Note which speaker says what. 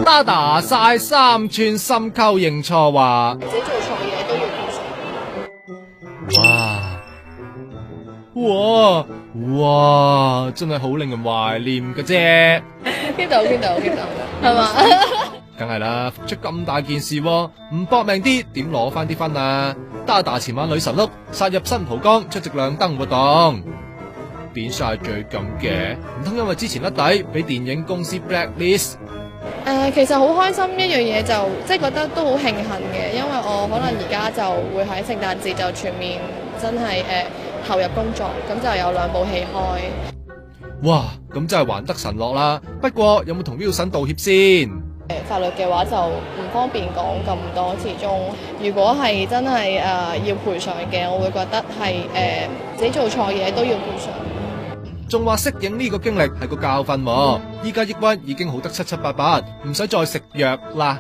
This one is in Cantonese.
Speaker 1: 打打晒3寸深溝認錯話，
Speaker 2: 自己做錯嘢都要賠償。
Speaker 1: 哇！真係好令人懷念嘅啫。
Speaker 2: 邊度，係嘛？
Speaker 1: 梗係啦，出咁大件事喎，唔搏命啲，點攞翻啲分啊？打打前晚女神碌殺入新蒲崗出席亮燈活動，變晒罪咁嘅，唔通因為之前甩底俾電影公司 blacklist？
Speaker 2: 其實好開心一樣嘢，就即係覺得都好慶幸嘅，因為我可能而家就會喺聖誕節就全面真係投入工作，咁就有2部戲開。
Speaker 1: 哇，咁真係還得神落啦！不過有冇同 Wilson 道歉先？
Speaker 2: 法律嘅話就唔方便講咁多，始終如果係真係要賠償嘅，我會覺得係自己做錯嘢都要賠償。
Speaker 1: 仲話適應呢個經歷係個教訓喎，依家抑鬱已經好得七七八八，唔使再食藥啦。